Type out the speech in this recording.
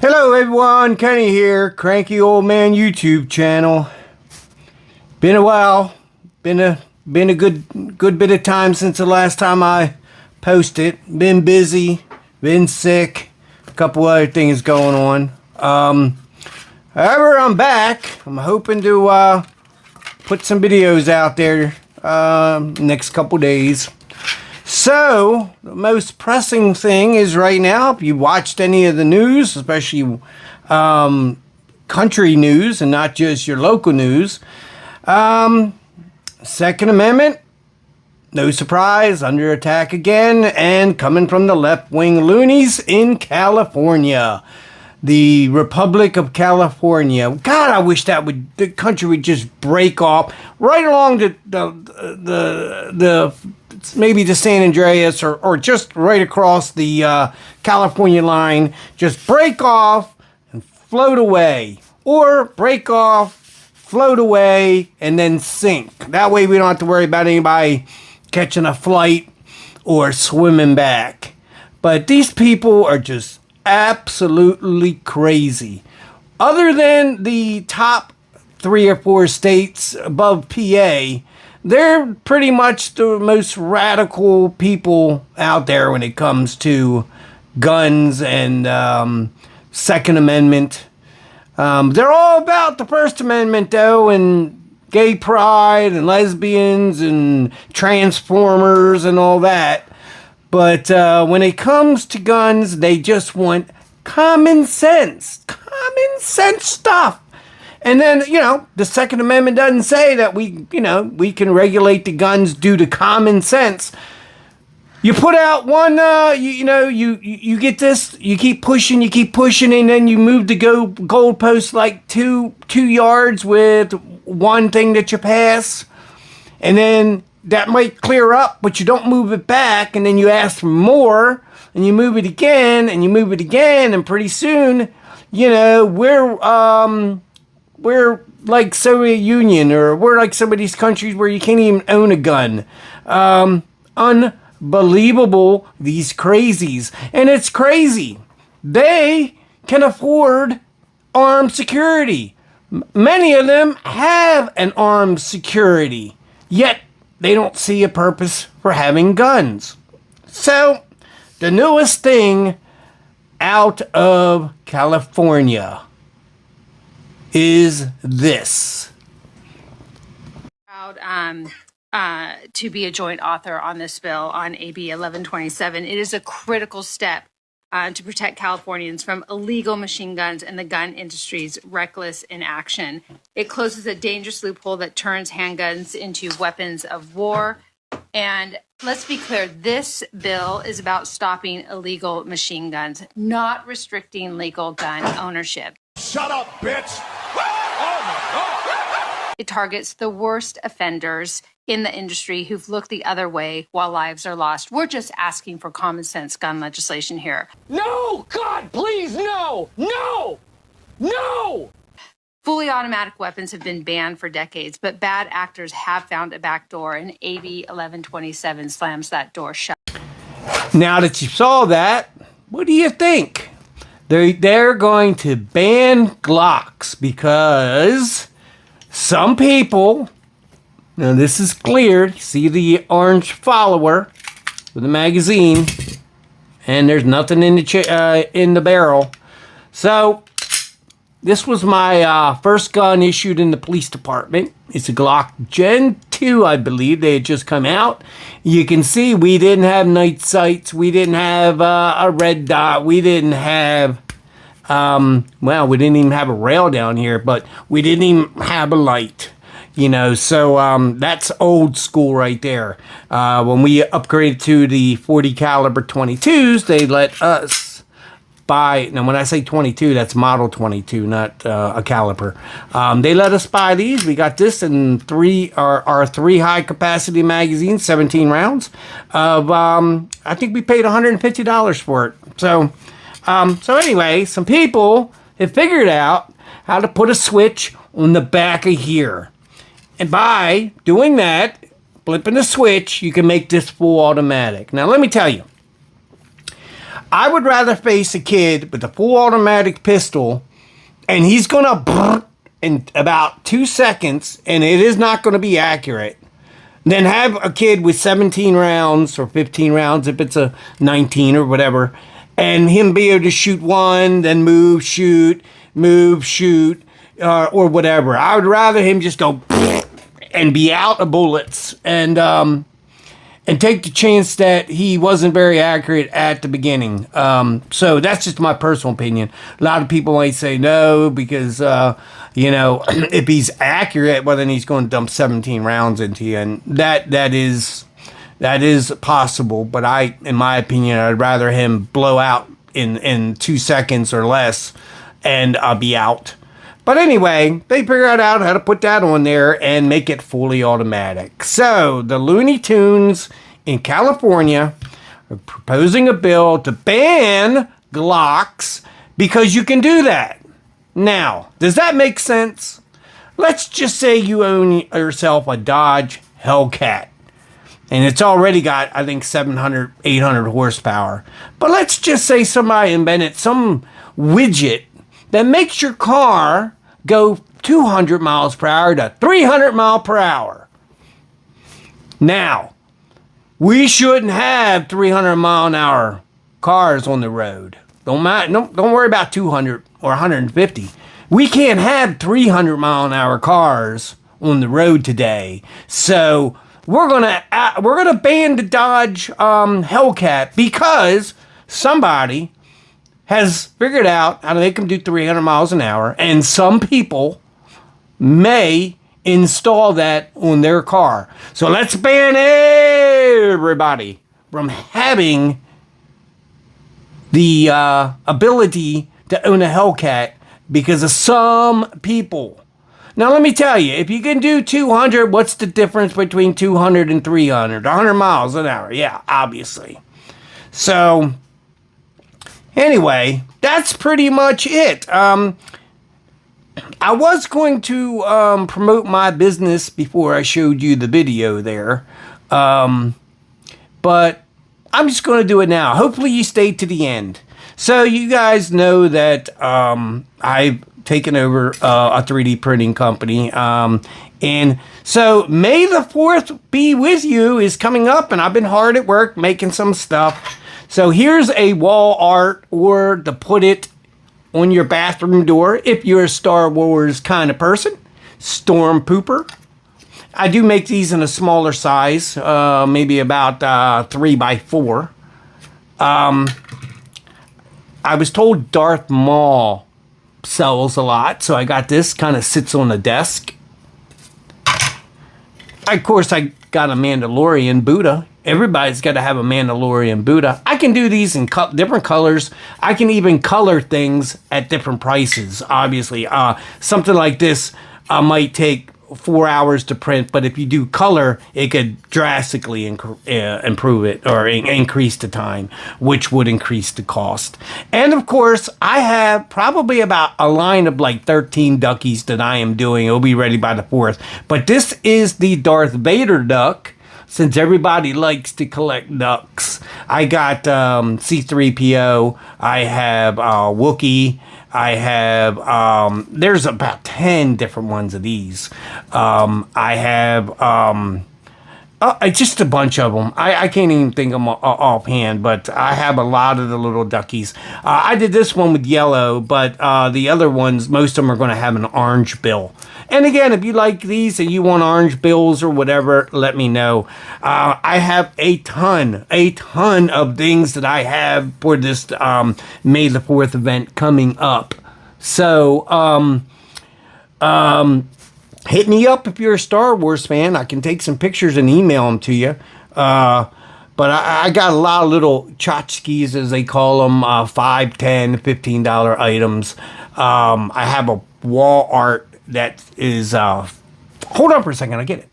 Hello everyone, Kenny here, Cranky Old Man YouTube channel. Been a while, been a good bit of time since the last time I posted. Been busy, been sick, a couple other things going on. However, I'm back. I'm hoping to put some videos out there next couple days. So, the most pressing thing is right now, if you watched any of the news, especially country news and not just your local news, Second Amendment, no surprise, under attack again, and coming from the left-wing loonies in California. The Republic of California. God, I wish the country would just break off right along the maybe to San Andreas or just right across the California line. Just break off and float away, or break off, float away, and then sink. That way we don't have to worry about anybody catching a flight or swimming back. But these people are just absolutely crazy. Other than the top 3 or 4 states above PA, they're pretty much the most radical people out there when it comes to guns and Second Amendment. They're all about the First Amendment, though, and gay pride and lesbians and transformers and all that. But when it comes to guns, they just want common sense stuff. And then, the Second Amendment doesn't say that we can regulate the guns due to common sense. You put out one, you get this, you keep pushing, and then you move the goalpost like two yards with one thing that you pass. And then that might clear up, but you don't move it back, and then you ask for more, and you move it again, and pretty soon, we're like Soviet Union, or we're like some of these countries where you can't even own a gun. Unbelievable, these crazies. And it's crazy. They can afford armed security. Many of them have an armed security, yet they don't see a purpose for having guns. So, the newest thing out of California is this. Proud to be a joint author on this bill on AB 1127. It is a critical step to protect Californians from illegal machine guns and the gun industry's reckless inaction. It closes a dangerous loophole that turns handguns into weapons of war. And let's be clear, this bill is about stopping illegal machine guns, not restricting legal gun ownership. Shut up, bitch! Oh my God! It targets the worst offenders in the industry who've looked the other way while lives are lost. We're just asking for common sense gun legislation here. No! God, please, no! No! No! Fully automatic weapons have been banned for decades, but bad actors have found a backdoor, and AB 1127 slams that door shut. Now that you saw that, what do you think? They're going to ban Glocks because some people, now this is clear, you see the orange follower with the magazine, and there's nothing in the barrel. So, this was my first gun issued in the police department. It's a Glock Gen 2, I believe. They had just come out. You can see we didn't have night sights. We didn't have a red dot. We didn't have, we didn't even have a rail down here, but we didn't even have a light. So that's old school right there. When we upgraded to the 40 caliber 22s, they let us buy, now when I say 22, that's model 22, not a caliber. They let us buy these. We got this in our 3 high capacity magazines, 17 rounds of, I think we paid $150 for it. So anyway, some people have figured out how to put a switch on the back of here. And by doing that, flipping the switch, you can make this full automatic. Now let me tell you, I would rather face a kid with a full automatic pistol, and he's going to in about 2 seconds, and it is not going to be accurate, than have a kid with 17 rounds or 15 rounds if it's a 19 or whatever, and him be able to shoot one, then move, shoot, or whatever. I would rather him just go and be out of bullets and take the chance that he wasn't very accurate at the beginning. So that's just my personal opinion. A lot of people might say no because, if he's accurate, well, then he's going to dump 17 rounds into you. And that is possible. But in my opinion, I'd rather him blow out in 2 seconds or less and be out. But anyway, they figured out how to put that on there and make it fully automatic. So the Looney Tunes in California are proposing a bill to ban Glocks because you can do that. Now, does that make sense? Let's just say you own yourself a Dodge Hellcat. And it's already got, I think, 700, 800 horsepower. But let's just say somebody invented some widget that makes your car go 200 miles per hour to 300 miles per hour. Now, we shouldn't have 300 mile an hour cars on the road. Don't worry about 200 or 150. We can't have 300 mile an hour cars on the road today. So we're gonna ban the Dodge Hellcat because somebody has figured out how to make them do 300 miles an hour, and some people may install that on their car. So let's ban everybody from having the ability to own a Hellcat because of some people. Now let me tell you, if you can do 200, what's the difference between 200 and 300? 100 miles an hour, yeah, obviously. So anyway, that's pretty much it. I was going to promote my business before I showed you the video there. But I'm just going to do it now. Hopefully you stayed to the end. So you guys know that I've taken over a 3D printing company. And so May the 4th be with you is coming up, and I've been hard at work making some stuff. So here's a wall art, or to put it on your bathroom door if you're a Star Wars kind of person. Storm Pooper. I do make these in a smaller size, maybe about 3x4. I was told Darth Maul sells a lot, so I got this. Kind of sits on the desk. Of course, I got a Mandalorian Buddha. Everybody's got to have a Mandalorian Buddha. I can do these in different colors. I can even color things at different prices, obviously. Something like this might take 4 hours to print, but if you do color, it could drastically improve it or increase the time, which would increase the cost. And of course, I have probably about a line of like 13 duckies that I am doing. It'll be ready by the 4th. But this is the Darth Vader duck, since everybody likes to collect ducks. I got C-3PO, I have Wookiee, I have, there's about 10 different ones of these. I have, just a bunch of them. I can't even think of them offhand, but I have a lot of the little duckies. I did this one with yellow, but the other ones, most of them are going to have an orange bill. And again, if you like these and you want orange bills or whatever, let me know. I have a ton of things that I have for this May the 4th event coming up. So, hit me up if you're a Star Wars fan. I can take some pictures and email them to you. But I got a lot of little tchotchkes, as they call them, $5, $10, $15 items. I have a wall art that is, hold on for a second, I get it.